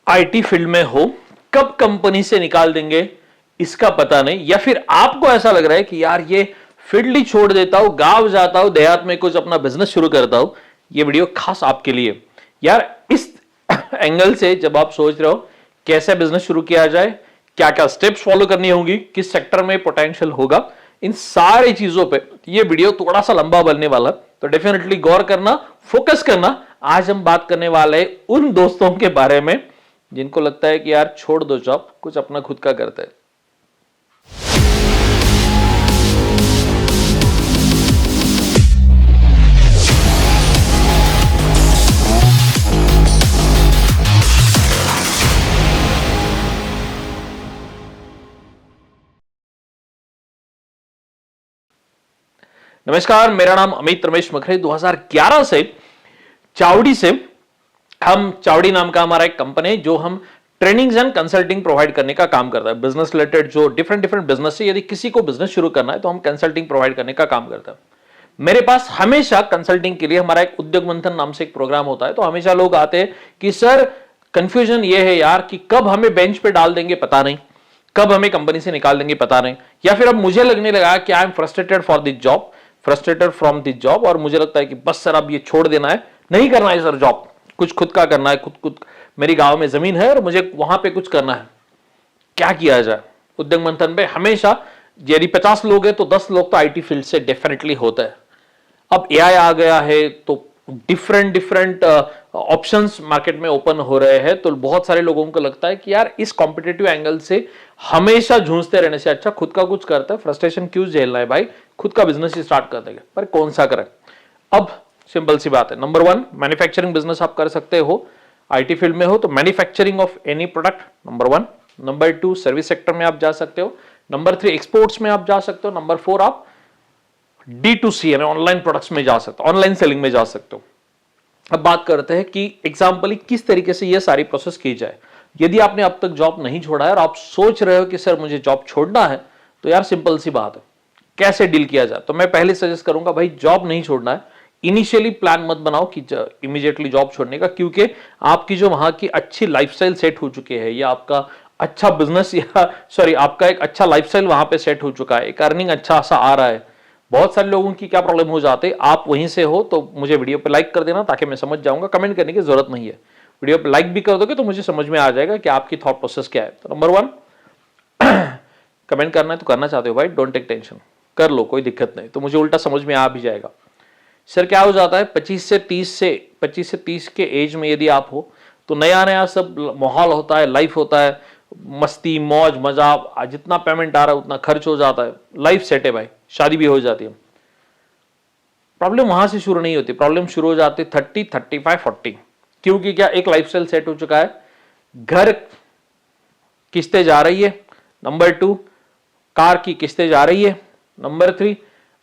IT field में हो, कब कंपनी से निकाल देंगे इसका पता नहीं, या फिर आपको ऐसा लग रहा है कि यार ये फील्ड ही छोड़ देता हूं, गांव जाता हूं, देहात में कुछ अपना बिजनेस शुरू करता हूं। ये वीडियो खास आपके लिए। यार इस एंगल से जब आप सोच रहे हो कैसे बिजनेस शुरू किया जाए, क्या क्या स्टेप्स फॉलो करनी होंगी, किस सेक्टर में पोटेंशियल होगा, इन सारी चीजों पे ये वीडियो थोड़ा सा लंबा बनने वाला, तो डेफिनेटली गौर करना, फोकस करना। आज हम बात करने वाले हैं उन दोस्तों के बारे में जिनको लगता है कि यार छोड़ दो जॉब, कुछ अपना खुद का करते हैं। नमस्कार, मेरा नाम अमित रमेश मखरे। 2011 से चावड़ी से हम चावड़ी नाम का हमारा एक कंपनी है जो हम ट्रेनिंग्स एंड कंसल्टिंग प्रोवाइड करने का काम करता है। बिजनेस रिलेटेड जो डिफरेंट बिजनेस है, यदि किसी को बिजनेस शुरू करना है तो हम कंसल्टिंग प्रोवाइड करने का काम करता है। मेरे पास हमेशा कंसल्टिंग के लिए हमारा एक उद्योग मंथन नाम से एक प्रोग्राम होता है। तो हमेशा लोग आते हैं कि सर कंफ्यूजन ये है यार कि कब हमें बेंच पे डाल देंगे पता नहीं, कब हमें कंपनी से निकाल देंगे पता नहीं, या फिर अब मुझे लगने लगा कि I am frustrated for this job, frustrated from this job, और मुझे लगता है कि बस सर अब ये छोड़ देना है, नहीं करना है सर जॉब, कुछ खुद का करना है। खुद मेरी गांव में जमीन है और मुझे वहां पे कुछ करना है, क्या किया जाए। उद्योग मंथन पे हमेशा यदि 50 लोग हैं तो 10 लोग तो आईटी फील्ड से डेफिनेटली होता है। अब एआई आ गया है तो डिफरेंट ऑप्शंस मार्केट में ओपन हो रहे हैं, तो बहुत सारे लोगों को लगता है कि यार इस कॉम्पिटेटिव एंगल से हमेशा जूझते रहने से अच्छा खुद का कुछ करता है, फ्रस्ट्रेशन क्यों झेलना है भाई, खुद का बिजनेस ही स्टार्ट कर देंगे। पर कौन सा करें? अब सिंपल सी बात है, नंबर 1 मैन्युफैक्चरिंग बिजनेस आप कर सकते हो, आईटी फील्ड में हो तो manufacturing of any product number 1। Number 2 service sector में आप जा सकते हो। नंबर 3 एक्सपोर्ट्स में आप जा सकते हो। नंबर 4 आप D2C यानी ऑनलाइन प्रोडक्ट्स में जा सकते हो, ऑनलाइन सेलिंग में जा सकते हो। अब बात करते हैं कि एग्जाम्पली किस तरीके से यह सारी प्रोसेस की जाए। यदि आपने अब तक जॉब नहीं छोड़ा है और आप सोच रहे हो कि सर मुझे जॉब छोड़ना है, तो यार सिंपल सी बात है, कैसे डील किया जाए। तो मैं पहले सजेस्ट करूंगा भाई जॉब नहीं छोड़ना है, इनिशियली प्लान मत बनाओ कि इमीडिएटली जॉब छोड़ने का, क्योंकि आपकी जो वहां की अच्छी लाइफस्टाइल सेट हो चुकी है, या आपका अच्छा बिजनेस या सॉरी आपका एक अच्छा लाइफस्टाइल वहां पे सेट हो चुका है, एक अर्निंग अच्छा सा आ रहा है। बहुत सारे लोगों की क्या प्रॉब्लम हो जाते, आप वहीं से हो तो मुझे वीडियो पे लाइक कर देना ताकि मैं समझ जाऊंगा, कमेंट करने की जरूरत नहीं है। वीडियो पे लाइक भी कर दोगे तो मुझे समझ में आ जाएगा कि आपकी थॉट प्रोसेस क्या है। तो नंबर 1 कमेंट करना है तो करना चाहते हो भाई, डोंट टेक टेंशन, कर लो, कोई दिक्कत नहीं, तो मुझे उल्टा समझ में आ भी जाएगा। सर क्या हो जाता है 25 से 30 के एज में यदि आप हो तो नया नया सब माहौल होता है, लाइफ होता है, मस्ती मौज मजा, जितना पेमेंट आ रहा है उतना खर्च हो जाता है, लाइफ सेट है भाई, शादी भी हो जाती है। प्रॉब्लम वहां से शुरू नहीं होती, प्रॉब्लम शुरू हो जाती 30, 35, 40, क्योंकि क्या एक लाइफस्टाइल सेट हो चुका है, घर किस्तें जा रही है, नंबर 2 कार की किस्तें जा रही है, नंबर 3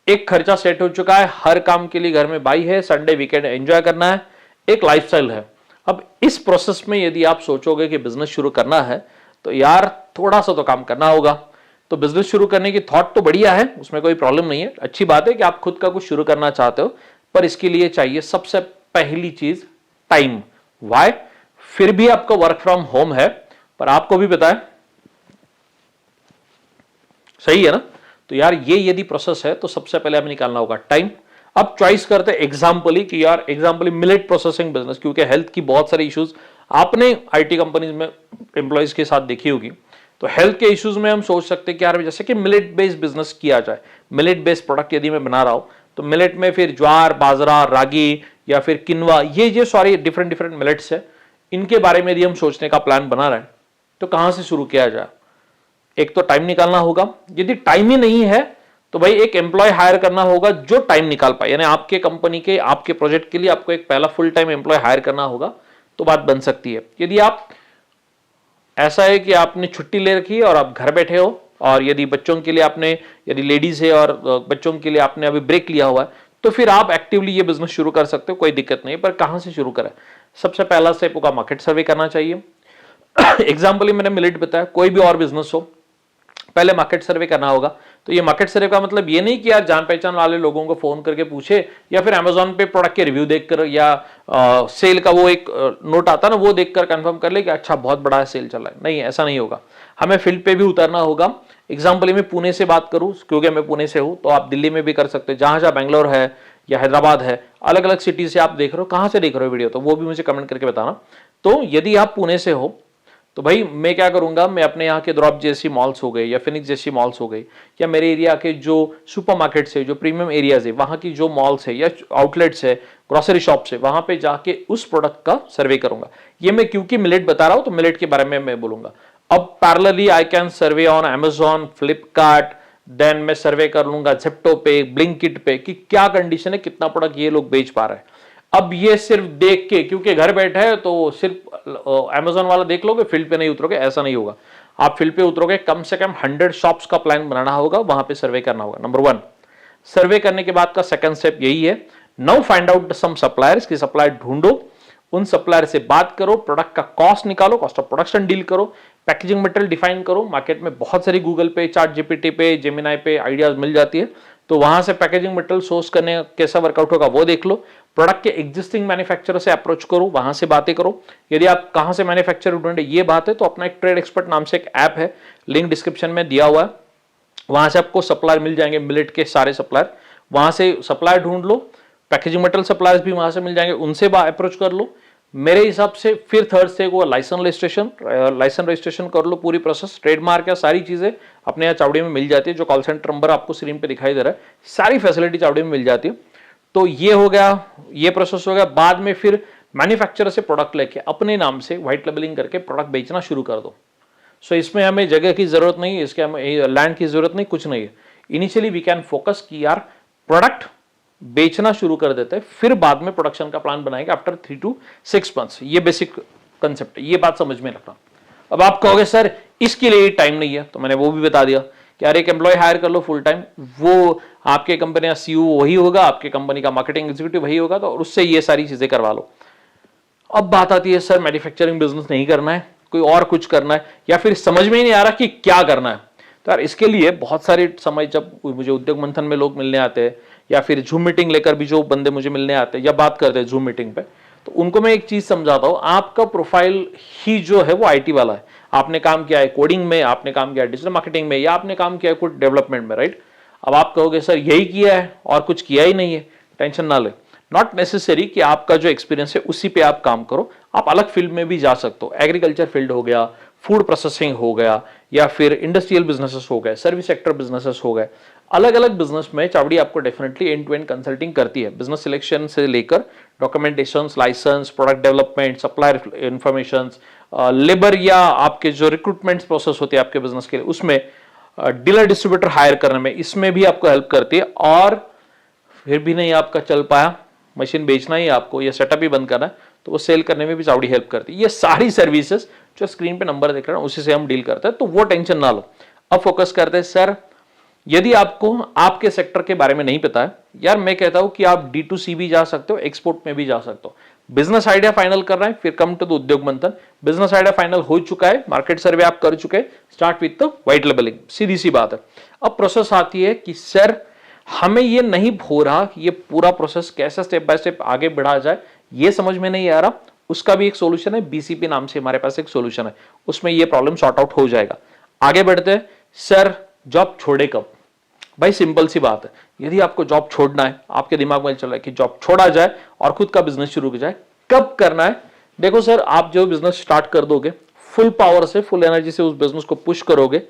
एक खर्चा सेट हो चुका है, हर काम के लिए घर में भाई है, संडे वीकेंड एंजॉय करना है, एक लाइफस्टाइल है। अब इस प्रोसेस में यदि आप सोचोगे कि बिजनेस शुरू करना है तो यार थोड़ा सा तो काम करना होगा। तो बिजनेस शुरू करने की थॉट तो बढ़िया है, उसमें कोई प्रॉब्लम नहीं है, अच्छी बात है कि आप खुद का कुछ शुरू करना चाहते हो, पर इसके लिए चाहिए सबसे पहली चीज टाइम। वाई? फिर भी आपका वर्क फ्रॉम होम है, पर आपको भी पता है, सही है ना? तो यार ये यदि प्रोसेस है तो सबसे पहले हमें निकालना होगा टाइम। अब चॉइस करते एग्जाम्पली कि यार एग्जाम्पली मिलेट प्रोसेसिंग बिजनेस, क्योंकि हेल्थ की बहुत सारी इश्यूज आपने आईटी कंपनीज में एम्प्लॉयज के साथ देखी होगी, तो हेल्थ के इश्यूज में हम सोच सकते हैं कि यार जैसे कि मिलेट बेस्ड बिजनेस किया जाए, मिलेट बेस्ड प्रोडक्ट यदि मैं बना रहा हूं तो मिलेट में फिर ज्वार, बाजरा, रागी या फिर किनवा, ये सारी डिफरेंट मिलेट्स है, इनके बारे में यदि हम सोचने का प्लान बना रहे हैं तो कहां से शुरू किया जाए। एक तो टाइम निकालना होगा, यदि टाइम ही नहीं है तो भाई एक एम्प्लॉय हायर करना होगा जो टाइम निकाल पाए, यानी आपके कंपनी के आपके प्रोजेक्ट के लिए आपको एक पहला फुल टाइम एम्प्लॉय हायर करना होगा, तो बात बन सकती है। यदि आप ऐसा है कि आपने छुट्टी ले रखी है और आप घर बैठे हो, और यदि बच्चों के लिए आपने, यदि लेडीज है और बच्चों के लिए आपने अभी ब्रेक लिया हुआ है, तो फिर आप एक्टिवली ये बिजनेस शुरू कर सकते हो, कोई दिक्कत नहीं। पर कहां से शुरू करें? सबसे पहला स्टेप होगा मार्केट सर्वे करना चाहिए। एग्जाम्पल मैंने मिलेट बताया, कोई भी और बिजनेस हो, पहले मार्केट सर्वे करना होगा। तो ये मार्केट सर्वे का मतलब ये नहीं कि यार जान पहचान वाले लोगों को फोन करके पूछे या फिर अमेजोन पे प्रोडक्ट के रिव्यू देखकर या सेल का वो एक नोट आता ना वो देखकर कंफर्म कर ले कि अच्छा बहुत बड़ा सेल चल रहा है। नहीं, ऐसा नहीं होगा, हमें फील्ड पे भी उतरना होगा। एग्जाम्पल मैं पुणे से बात करूं क्योंकि मैं पुणे से हूं, तो आप दिल्ली में भी कर सकते हो, जहां जहां बैंगलोर है या हैदराबाद है, अलग अलग सिटी से आप देख रहे हो, कहां से देख रहे हो वीडियो, तो वो भी मुझे कमेंट करके बताना। तो यदि आप पुणे से हो तो भाई मैं क्या करूंगा, मैं अपने यहाँ के द्रॉप जैसी मॉल्स हो गए या फिनिक्स जैसी मॉल्स हो गई या मेरे एरिया के जो सुपरमार्केट्स है, जो प्रीमियम एरियाज है, वहां की जो मॉल्स है या आउटलेट्स है, ग्रोसरी शॉप्स है, वहां पे जाके उस प्रोडक्ट का सर्वे करूंगा। ये मैं क्योंकि मिलेट बता रहा हूं तो मिलेट के बारे में मैं बोलूंगा। अब parallelly I can survey on Amazon, Flipkart, then मैं सर्वे कर लूंगा जेप्टो पे, ब्लिंकिट पे कि क्या कंडीशन है, कितना प्रोडक्ट ये लोग बेच पा रहे हैं। अब ये सिर्फ देख के, क्योंकि घर बैठे है तो सिर्फ Amazon वाला देख लोगे, फील्ड पे नहीं उतरोगे, ऐसा नहीं होगा। आप फील्ड पे उतरोगे, कम से कम 100 शॉप्स का प्लान बनाना होगा, वहां पे सर्वे करना होगा। नंबर 1, सर्वे करने के बाद का सेकंड स्टेप यही है, now find out some suppliers की सप्लायर ढूंढो, उन सप्लायर से बात करो, प्रोडक्ट का कॉस्ट निकालो, कॉस्ट ऑफ प्रोडक्शन डील करो, पैकेजिंग मटेरियल डिफाइन करो। मार्केट में बहुत सारी गूगल पे, चार्ट जीपीटी पे, जेमिनाई पे आइडियाज मिल जाती है, तो वहां से पैकेजिंग मटेरियल सोर्स करने कैसा वर्कआउट होगा वो देख लो। प्रोडक्ट के एग्जिस्टिंग मैन्युफैक्चरर से अप्रोच करो, वहां से बातें करो। यदि आप कहां से मैन्युफैक्चरर ढूंढे ये बात है तो अपना एक ट्रेड एक्सपर्ट नाम से एक ऐप है, लिंक डिस्क्रिप्शन में दिया हुआ है, वहां से आपको सप्लायर मिल जाएंगे, मिलेट के सारे सप्लायर, वहां से सप्लायर ढूंढ लो। पैकेजिंग मटेरियल सप्लायर्स भी वहां से मिल जाएंगे, उनसे अप्रोच कर लो। मेरे हिसाब से फिर थर्ड से वो लाइसेंस रजिस्ट्रेशन कर लो, पूरी प्रोसेस, ट्रेडमार्क या सारी चीजें अपने यहाँ चावड़ी में मिल जाती है। जो कॉल सेंटर नंबर आपको स्क्रीन पे दिखाई दे रहा है, सारी फैसिलिटी चावड़ी में मिल जाती है। तो ये हो गया, ये प्रोसेस हो गया। बाद में फिर मैन्युफैक्चरर से प्रोडक्ट लेके अपने नाम से व्हाइट लेबलिंग करके प्रोडक्ट बेचना शुरू कर दो। सो इसमें हमें जगह की जरूरत नहीं है, इसके हमें लैंड की जरूरत नहीं, कुछ नहीं है। इनिशियली वी कैन फोकस कि यार प्रोडक्ट बेचना शुरू कर देते हैं, फिर बाद में प्रोडक्शन का प्लान बनाएंगे आफ्टर 3 to 6 मंथ्स। ये बेसिक कंसेप्ट है, ये बात समझ में रखना। अब आप कहोगे सर इसके लिए टाइम नहीं है, तो मैंने वो भी बता दिया कि यार एक एम्प्लॉय हायर कर लो फुल टाइम, वो आपके कंपनी का सीईओ वही होगा, आपके कंपनी का मार्केटिंग एग्जीक्यूटिव वही होगा, तो उससे ये सारी चीजें करवा लो। अब बात आती है सर मैन्युफैक्चरिंग बिजनेस नहीं करना है, कोई और कुछ करना है, या फिर समझ में ही नहीं आ रहा कि क्या करना है। तो यार इसके लिए बहुत सारे समय, जब मुझे उद्योग मंथन में लोग मिलने आते हैं या फिर जूम मीटिंग लेकर भी जो बंदे मुझे मिलने आते हैं या बात करते हैं जूम मीटिंग पे, तो उनको मैं एक चीज समझाता हूं, आपका प्रोफाइल ही जो है वो आईटी वाला है। आपने काम किया है कोडिंग में, आपने काम किया है डिजिटल मार्केटिंग में, या आपने काम किया है कुछ डेवलपमेंट में, राइट। अब आप कहोगे सर यही किया है और कुछ किया ही नहीं है, टेंशन ना ले, नॉट नेसेसरी कि आपका जो एक्सपीरियंस है उसी पे आप काम करो, आप अलग फील्ड में भी जा सकते हो। एग्रीकल्चर फील्ड हो गया, फूड प्रोसेसिंग हो गया, या फिर इंडस्ट्रियल बिजनेसेस हो गए, सर्विस सेक्टर बिजनेसेस हो गए, अलग अलग बिजनेस में चावड़ी आपको definitely end to end consulting करती है। बिजनेस सिलेक्शन से लेकर documentation, licence, product development, supplier information, labour या आपके जो रिक्रूटमेंट प्रोसेस होती है आपके बिजनेस के लिए, उसमें डीलर डिस्ट्रीब्यूटर हायर करने में, इसमें भी आपको हेल्प करती है। और फिर भी नहीं आपका चल पाया, मशीन बेचना ही आपको या सेटअप ही बंद करना है, तो वो सेल करने में भी चावड़ी हेल्प करती है। ये सारी सर्विसेज जो स्क्रीन पे नंबर देख रहे हैं उसी से हम डील करते हैं, तो वो टेंशन ना लो। अब फोकस करते हैं सर, यदि आपको आपके सेक्टर के बारे में नहीं पता है, यार मैं कहता हूं कि आप D2C भी जा सकते हो, एक्सपोर्ट में भी जा सकते हो। बिजनेस आइडिया फाइनल कर रहे हैं, फिर कम टू द उद्योग मंथन। बिजनेस आइडिया फाइनल हो चुका है, मार्केट सर्वे आप कर चुके हैं, start with the white labelling, सीधी सी बात है। अब प्रोसेस आती है कि सर हमें ये नहीं हो रहा कि ये पूरा प्रोसेस कैसे स्टेप बाय स्टेप आगे बढ़ा जाए, ये समझ में नहीं आ रहा। उसका भी एक सोल्यूशन है, BCP नाम से हमारे पास एक सोल्यूशन है, उसमें ये प्रॉब्लम सॉर्ट आउट हो जाएगा। आगे बढ़ते हैं, सर जॉब छोड़े कब? भाई सिंपल सी बात है, यदि आपको जॉब छोड़ना है, आपके दिमाग में चल रहा है कि जॉब छोड़ा जाए और खुद का बिजनेस शुरू किया जाए, कब करना है? देखो सर, आप जो बिजनेस स्टार्ट कर दोगे फुल पावर से, फुल एनर्जी से उस बिजनेस को पुश करोगे,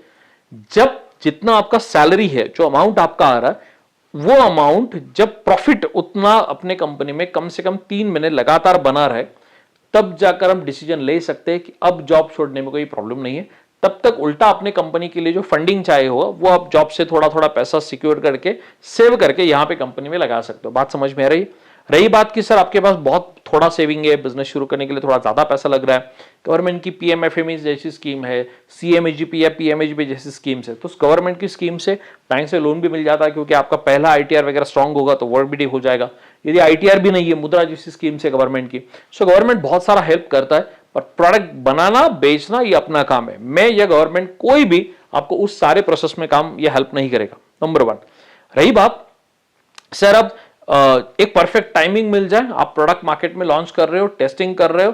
जब जितना आपका सैलरी है, जो अमाउंट आपका आ रहा है, वो अमाउंट जब प्रॉफिट उतना अपने कंपनी में कम से कम 3 महीने लगातार बना रहे, तब जाकर हम डिसीजन ले सकते हैं कि अब जॉब छोड़ने में कोई प्रॉब्लम नहीं है। तब तक उल्टा अपने कंपनी के लिए जो फंडिंग चाहिए होगा वो आप जॉब से थोड़ा थोड़ा पैसा सिक्योर करके, सेव करके यहां पे कंपनी में लगा सकते हो। बात समझ में आ रही है? रही बात कि सर आपके पास बहुत थोड़ा सेविंग है, बिजनेस शुरू करने के लिए थोड़ा ज्यादा पैसा लग रहा है, गवर्नमेंट की PMFME जैसी स्कीम है, CMHGP या PMHB जैसी स्कीम्स है, तो उस गवर्नमेंट की स्कीम से बैंक से लोन भी मिल जाता है, क्योंकि आपका पहला ITR वगैरह स्ट्रांग होगा तो वर्क भी हो जाएगा। यदि ITR भी नहीं है, मुद्रा जैसी स्कीम से गवर्नमेंट की, सो गवर्नमेंट बहुत सारा हेल्प करता है। पर प्रोडक्ट बनाना, बेचना ये अपना काम है। मैं या गवर्नमेंट कोई भी आपको उस सारे प्रोसेस में काम ये हेल्प नहीं करेगा। नंबर 1। रही बात सर अब एक परफेक्ट टाइमिंग मिल जाए, आप प्रोडक्ट मार्केट में लॉन्च कर रहे हो, टेस्टिंग कर रहे हो,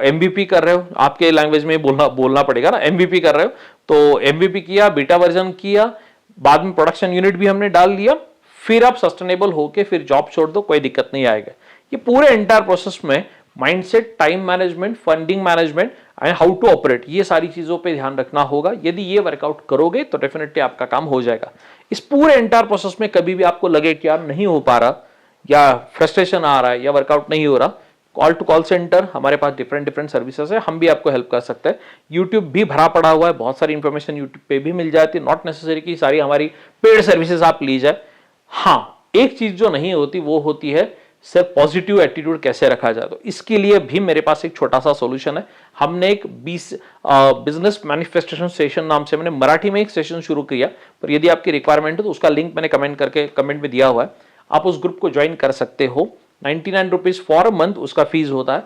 एमवीपी कर रहे हो, आपके लैंग्वेज में बोलना पड़ेगा ना, एमवीपी कर रहे हो, तो एमवीपी किया, बीटा वर्जन किया, बाद में प्रोडक्शन यूनिट भी हमने डाल लिया, फिर आप सस्टेनेबल होके फिर जॉब छोड़ दो, कोई दिक्कत नहीं आएगा। ये पूरे एंटायर प्रोसेस में mindset, time management, funding management and how to operate, ये सारी चीजों पे ध्यान रखना होगा। यदि ये वर्कआउट करोगे तो डेफिनेटली आपका काम हो जाएगा। इस पूरे एंटायर प्रोसेस में कभी भी आपको लगे कि यार नहीं हो पा रहा, या फ्रस्ट्रेशन आ रहा है, या वर्कआउट नहीं हो रहा, कॉल टू कॉल सेंटर, हमारे पास डिफरेंट सर्विसेज है, हम भी आपको हेल्प कर सकते हैं। यूट्यूब भी भरा पड़ा हुआ है, बहुत सारी इंफॉर्मेशन यूट्यूब पे भी मिल जाती है, नॉट नेसेसरी कि सारी हमारी पेड सर्विसेज आप ली जाए। हाँ, एक चीज जो नहीं होती वो होती है सिर्फ पॉजिटिव एटीट्यूड कैसे रखा जाए, तो इसके लिए भी मेरे पास एक छोटा सा सॉल्यूशन है। हमने एक बिजनेस मैनिफेस्टेशन सेशन नाम से मैंने मराठी में एक सेशन शुरू किया, पर यदि आपकी रिक्वायरमेंट है तो उसका लिंक मैंने कमेंट में दिया हुआ है, आप उस ग्रुप को ज्वाइन कर सकते हो। 99 रुपीज फॉर मंथ उसका फीस होता है,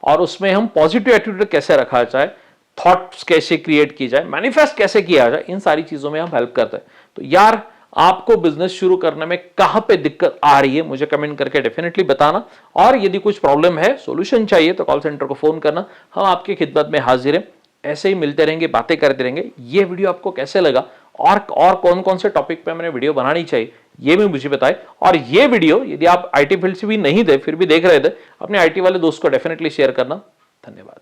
और उसमें हम पॉजिटिव एटीट्यूड कैसे रखा जाए, थॉट्स कैसे क्रिएट की जाए, मैनिफेस्ट कैसे किया जाए, इन सारी चीजों में हम हेल्प करते हैं। तो यार आपको बिजनेस शुरू करने में कहां पे दिक्कत आ रही है मुझे कमेंट करके डेफिनेटली बताना, और यदि कुछ प्रॉब्लम है, सॉल्यूशन चाहिए तो कॉल सेंटर को फोन करना, हम आपकी खिदमत में हाजिर हैं। ऐसे ही मिलते रहेंगे, बातें करते रहेंगे। ये वीडियो आपको कैसे लगा और कौन कौन से टॉपिक पे मैंने वीडियो बनानी चाहिए ये भी मुझे बताएं। और ये वीडियो यदि आप आईटी फील्ड से भी नहीं थे फिर भी देख रहे थे, अपने आईटी वाले दोस्त को डेफिनेटली शेयर करना। धन्यवाद।